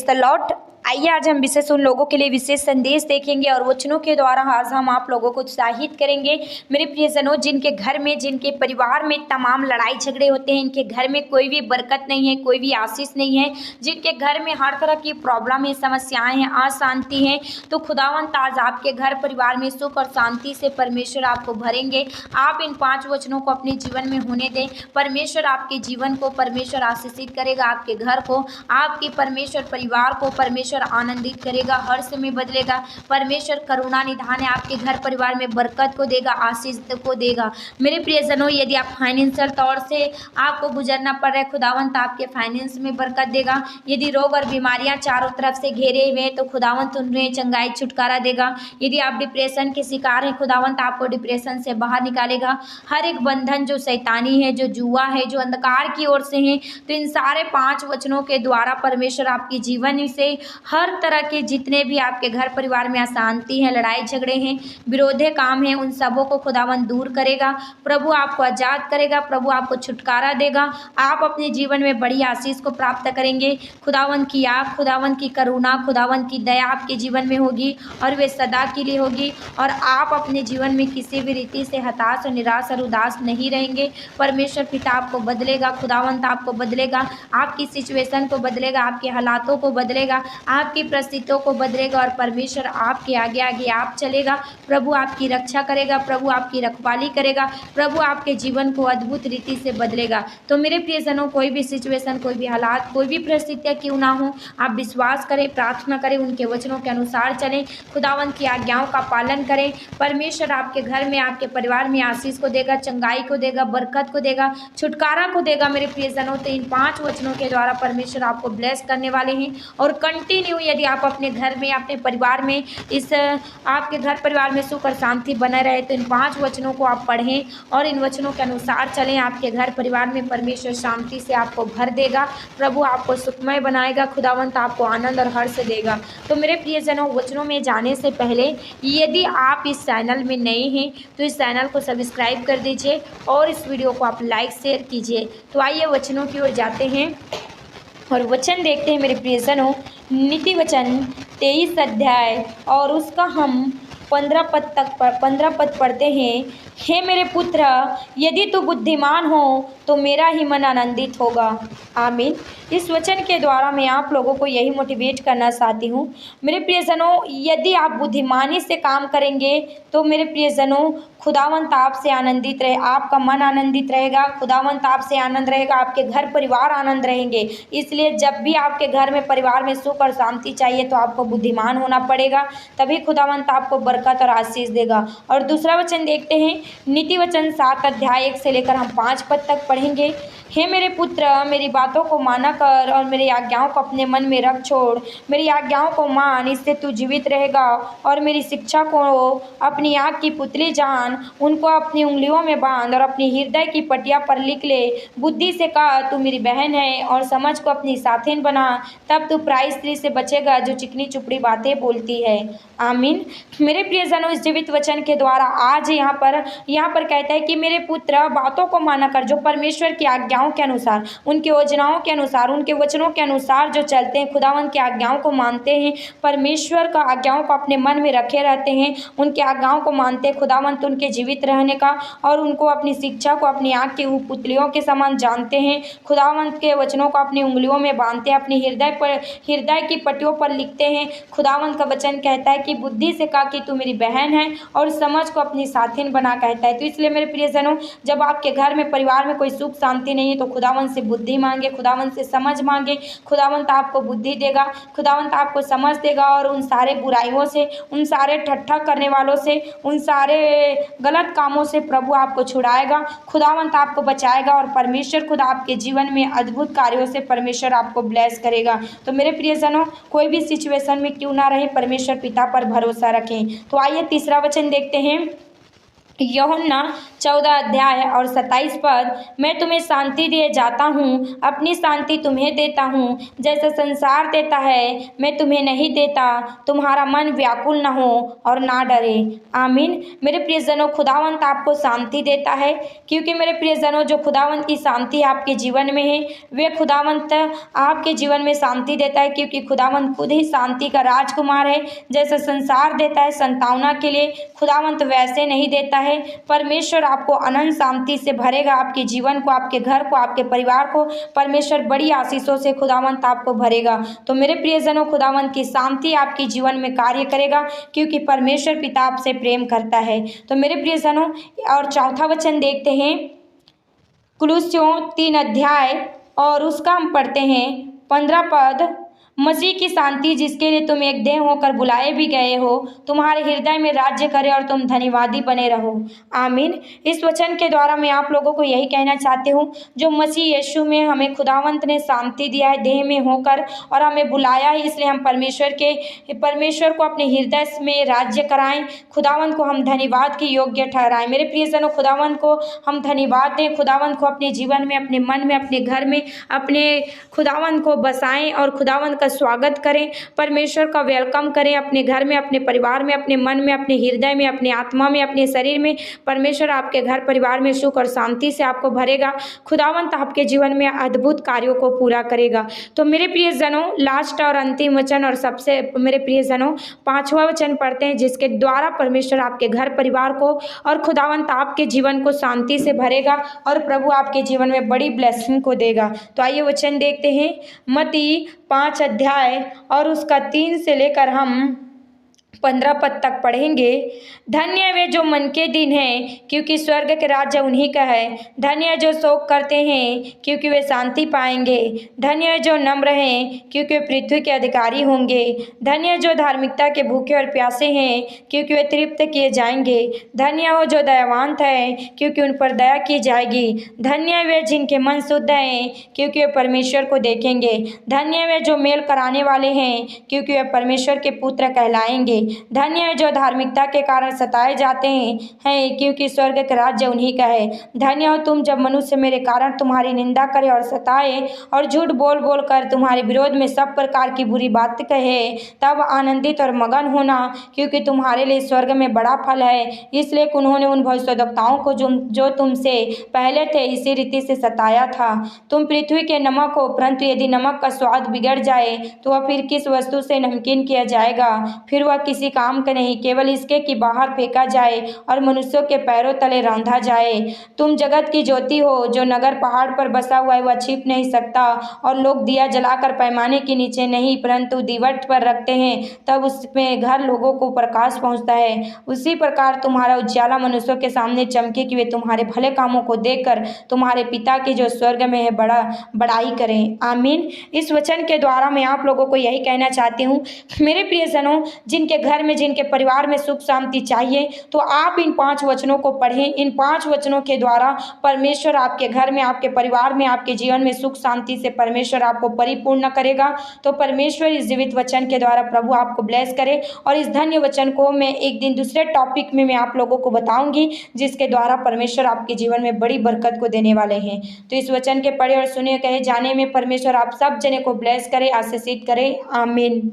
The Lord. आइए आज हम विशेष उन लोगों के लिए विशेष संदेश देखेंगे और वचनों के द्वारा आज हम आप लोगों को उत्साहित करेंगे। मेरे प्रियजनों, जिनके घर में, जिनके परिवार में तमाम लड़ाई झगड़े होते हैं, इनके घर में कोई भी बरकत नहीं है, कोई भी आशीष नहीं है, जिनके घर में हर तरह की प्रॉब्लम है, समस्याएं हैं, अशांति है, तो खुदावंत आज आपके घर परिवार में सुख और शांति से परमेश्वर आपको भरेंगे। आप इन 5 वचनों को अपने जीवन में होने दें। परमेश्वर आपके जीवन को परमेश्वर आशीषित करेगा, आपके घर को, आपके परमेश्वर परिवार को परमेश्वर आनंदित करेगा, हर्ष में बदलेगा। परमेश्वर करुणा निधान है, आपके घर परिवार में बरकत को देगा, आशीष को देगा। मेरे प्रियजनों, यदि आप फाइनेंशियल तौर से आपको गुजरना पड़ रहा है, खुदावंत आपके फाइनेंस में बरकत देगा। यदि रोग और बीमारियां चारों तरफ से घेरे हुए हैं तो खुदावंत उन्हें चंगाई छुटकारा देगा। यदि आप डिप्रेशन के शिकार हैं, खुदावंत आपको डिप्रेशन से बाहर निकालेगा। हर एक बंधन जो शैतानी है, जो जुआ है, जो अंधकार की ओर से है, तो इन सारे 5 वचनों के द्वारा परमेश्वर आपके जीवन से हर तरह के जितने भी आपके घर परिवार में अशांति है, लड़ाई झगड़े हैं, विरोधे काम हैं, उन सबों को खुदावंत दूर करेगा। प्रभु आपको आजाद करेगा, प्रभु आपको छुटकारा देगा। आप अपने जीवन में बड़ी आशीष को प्राप्त करेंगे। खुदावंत की आग, खुदावंत की करुणा, खुदावंत की दया आपके जीवन में होगी और वे सदा के लिए होगी। और आप अपने जीवन में किसी भी रीति से हताश और निराश और उदास नहीं रहेंगे। परमेश्वर पिता आपको बदलेगा, खुदावंत आपको बदलेगा, आपकी सिचुएशन को बदलेगा, आपके हालातों को बदलेगा, आपकी परिस्थितियों को बदलेगा और परमेश्वर आपके आगे आगे आप चलेगा। प्रभु आपकी रक्षा करेगा, प्रभु आपकी रखवाली करेगा, प्रभु आपके जीवन को अद्भुत रीति से बदलेगा। तो मेरे प्रियजनों, कोई भी सिचुएशन, कोई भी हालात, कोई भी परिस्थितियाँ क्यों ना हो, आप विश्वास करें, प्रार्थना करें, उनके वचनों के अनुसार चलें, खुदावंत की आज्ञाओं का पालन करें। परमेश्वर आपके घर में, आपके परिवार में आशीष को देगा, चंगाई को देगा, बरकत को देगा, छुटकारा को देगा। मेरे प्रियजनों, तो इन 5 वचनों के द्वारा परमेश्वर आपको ब्लेस करने वाले हैं। और कंटिन्यू यदि आप अपने घर में, अपने परिवार में, इस आपके घर परिवार में सुख और शांति बने रहे, तो इन 5 वचनों को आप पढ़ें और इन वचनों के अनुसार चलें। आपके घर परिवार में परमेश्वर शांति से आपको भर देगा, प्रभु आपको सुखमय बनाएगा, खुदावंत आपको आनंद और हर्ष देगा। तो मेरे प्रियजनों, वचनों में जाने से पहले यदि आप इस चैनल में नए हैं तो इस चैनल को सब्सक्राइब कर दीजिए और इस वीडियो को आप लाइक शेयर कीजिए। तो आइए वचनों की ओर जाते हैं और वचन देखते हैं। मेरे प्रियजनों, नीति वचन 23 अध्याय और उसका हम 15 पद पढ़ते हैं। हे मेरे पुत्र, यदि तू बुद्धिमान हो तो मेरा ही मन आनंदित होगा। आमीन। इस वचन के द्वारा मैं आप लोगों को यही मोटिवेट करना चाहती हूँ। मेरे प्रियजनों, यदि आप बुद्धिमानी से काम करेंगे तो मेरे प्रियजनों, खुदावंत आपसे आनंदित रहे, आपका मन आनंदित रहेगा, खुदावंत आपसे आनंद रहेगा, आपके घर परिवार आनंद रहेंगे। इसलिए जब भी आपके घर में परिवार में सुख और शांति चाहिए तो आपको बुद्धिमान होना पड़ेगा, तभी खुदावंत आपको बरकत और आशीष देगा। और दूसरा वचन देखते हैं, नीति वचन 7 अध्याय 1 से लेकर हम 5 पद तक पढ़ेंगे। हे मेरे पुत्र, मेरी बातों को माना कर और मेरी आज्ञाओं को अपने मन में रख छोड़। मेरी आज्ञाओं को मान, इससे तू जीवित रहेगा। और मेरी शिक्षा को अपनी आँख की पुतली जान, उनको अपनी उंगलियों में बांध और अपनी हृदय की पटिया पर लिख ले। बुद्धि से कहा तू मेरी बहन है और समझ को अपनी साथिन बना, तब तू पराई स्त्री से बचेगा जो चिकनी चुपड़ी बातें बोलती है। आमीन। मेरे प्रियजनों, इस जीवित वचन के द्वारा आज यहाँ पर कहता है कि मेरे पुत्र, बातों को माना कर, जो परमेश्वर की आज्ञाओं के अनुसार, उनकी योजनाओं के अनुसार, उनके वचनों के अनुसार जो चलते हैं, खुदावंत की आज्ञाओं को मानते हैं, परमेश्वर का आज्ञाओं को अपने मन में रखे रहते हैं, उनके आज्ञाओं को मानते हैं, खुदावंत उनके जीवित रहने का और उनको अपनी शिक्षा को अपनी आँख की पुतलियों के समान जानते हैं, खुदावंत के वचनों को अपनी उंगलियों में बांधते हैं, अपनी हृदय की पट्टियों पर लिखते हैं। खुदावंत का वचन कहता है कि बुद्धि से कहा कि तू मेरी बहन है और समझ को अपनी साथिन बना, कहता है। तो इसलिए मेरे प्रियजनों, जब आपके घर में परिवार में कोई सुख शांति नहीं है तो खुदावंत से बुद्धि मांगे, खुदावंत से समझ मांगे। खुदावंत आपको बुद्धि देगा, खुदावंत आपको समझ देगा और उन सारे बुराइयों से, उन सारे ठट्ठा करने वालों से, उन सारे गलत कामों से प्रभु आपको छुड़ाएगा, खुदावंत आपको बचाएगा और परमेश्वर खुद आपके जीवन में अद्भुत कार्यों से परमेश्वर आपको ब्लेस करेगा। तो मेरे प्रियजनों, कोई भी सिचुएशन में क्यों ना रहे, परमेश्वर पिता पर भरोसा रखें। तो आइए तीसरा वचन देखते हैं। यूहन्ना 14 अध्याय और 27 पद, मैं तुम्हें शांति दिए जाता हूँ, अपनी शांति तुम्हें देता हूँ, जैसा संसार देता है मैं तुम्हें नहीं देता। तुम्हारा मन व्याकुल न हो और ना डरे। आमीन। मेरे प्रियजनों, खुदावंत आपको शांति देता है, क्योंकि मेरे प्रियजनों जो खुदावंत की शांति आपके जीवन में है, वे खुदावंत आपके जीवन में शांति देता है, क्योंकि खुदावंत खुद ही शांति का राजकुमार है। जैसा संसार देता है संतावना के लिए, खुदावंत वैसे नहीं देता है। परमेश्वर आपको अनंत शांति से भरेगा, आपके जीवन को, आपके घर को, आपके परिवार को परमेश्वर बड़ी आशीषों से खुदावंत आपको भरेगा। तो मेरे प्रियजनों, खुदावंत की शांति आपके जीवन में कार्य करेगा, क्योंकि परमेश्वर पिता आपसे प्रेम करता है। तो मेरे प्रियजनों, और चौथा वचन देखते हैं, कुलुस्सियों 3 अध्याय और उसका हम पढ़ते हैं 15 पद, मसीह की शांति जिसके लिए तुम एक देह होकर बुलाए भी गए हो, तुम्हारे हृदय में राज्य करे और तुम धन्यवादी बने रहो। आमीन। इस वचन के द्वारा मैं आप लोगों को यही कहना चाहती हूँ, जो मसीह यीशु में हमें खुदावंत ने शांति दिया है देह में होकर, और हमें बुलाया है, इसलिए हम परमेश्वर को अपने हृदय में राज्य कराएं, खुदावंत को हम धन्यवाद के योग्य ठहराएं। मेरे प्रियजनों, खुदावंत को हम धन्यवाद दें, खुदावंत को अपने जीवन में, अपने मन में, अपने घर में, अपने खुदावंत को बसाएं और खुदावंत का स्वागत करें, परमेश्वर का वेलकम करें अपने घर में, अपने परिवार में, अपने मन में, अपने हृदय में, अपने आत्मा में, अपने शरीर में। परमेश्वर आपके घर परिवार में सुख और शांति से आपको भरेगा। खुदावंत आपके जीवन में अद्भुत कार्यों को पूरा करेगा। तो मेरे प्रियजनों, लास्ट और अंतिम वचन और सबसे मेरे प्रियजनों 5वां वचन पढ़ते हैं, जिसके द्वारा परमेश्वर आपके घर परिवार को और खुदावंत आपके जीवन को शांति से भरेगा और प्रभु आपके जीवन में बड़ी ब्लेसिंग को देगा। तो आइए वचन देखते हैं, मत्ती 5 अध्याय और उसका 3 से लेकर हम 15 पद तक पढ़ेंगे। धन्य है वे जो मन के दिन हैं, क्योंकि स्वर्ग के राज्य उन्हीं का है। धन्य है जो शोक करते हैं, क्योंकि वे शांति पाएंगे। धन्य है जो नम्र हैं, क्योंकि वे पृथ्वी के अधिकारी होंगे। धन्य है जो धार्मिकता के भूखे और प्यासे हैं, क्योंकि वे तृप्त किए जाएंगे। धन्य हो जो दयावांत है, क्योंकि उन पर दया की जाएगी। धन्य है वे जिनके मन शुद्ध हैं, क्योंकि वे परमेश्वर को देखेंगे। धन्य है वे जो मेल कराने वाले हैं, क्योंकि वे परमेश्वर के पुत्र कहलाएंगे। धन्य है जो धार्मिकता के कारण सताए जाते हैं, क्योंकि स्वर्ग का राज्य उन्हीं का है। धन्य हो तुम जब मनुष्य मेरे कारण तुम्हारी निंदा करे और सताए और झूठ बोल बोल कर तुम्हारे विरोध में सब प्रकार की बुरी बात कहे, तब आनंदित और मगन होना, क्योंकि तुम्हारे लिए स्वर्ग में बड़ा फल है। इसलिए उन्होंने उन भविष्यद्वक्ताओं को जो तुमसे पहले थे इसी रीति से सताया था। तुम पृथ्वी के नमक हो, परंतु यदि नमक का स्वाद बिगड़ जाए तो वह फिर किस वस्तु से नमकीन किया जाएगा? फिर वह किसी काम का नहीं, केवल इसके कि बाहर फेंका जाए और मनुष्यों के पैरों तले रौंदा जाए। तुम जगत की ज्योति हो। जो नगर पहाड़ पर बसा हुआ है वह छिप नहीं सकता, और लोग दिया जलाकर पैमाने के नीचे नहीं परंतु दीवट पर रखते हैं, तब उसमें घर लोगों को प्रकाश पहुंचता है। उसी प्रकार तुम्हारा उजाला मनुष्यों के सामने चमके, कि वे तुम्हारे भले कामों को देखकर तुम्हारे पिता की जो स्वर्ग में है बड़ाई करें। आमीन। इस वचन के द्वारा मैं आप लोगों को यही कहना चाहती हूँ, मेरे प्रियजनों, जिनके घर में, जिनके परिवार में सुख शांति चाहिए, तो आप इन 5 वचनों को पढ़ें। इन 5 वचनों के द्वारा परमेश्वर आपके घर में, आपके परिवार में, आपके जीवन में सुख शांति से परमेश्वर आपको परिपूर्ण करेगा। तो परमेश्वर इस जीवित वचन के द्वारा प्रभु आपको ब्लेस करे। और इस धन्य वचन को मैं एक दिन दूसरे टॉपिक में मैं आप लोगों को बताऊंगी, जिसके द्वारा परमेश्वर आपके जीवन में बड़ी बरकत को देने वाले हैं। तो इस वचन के पढ़े और सुने कहे जाने में परमेश्वर आप सब जने को ब्लेस करे, आशीषित करे। आमीन।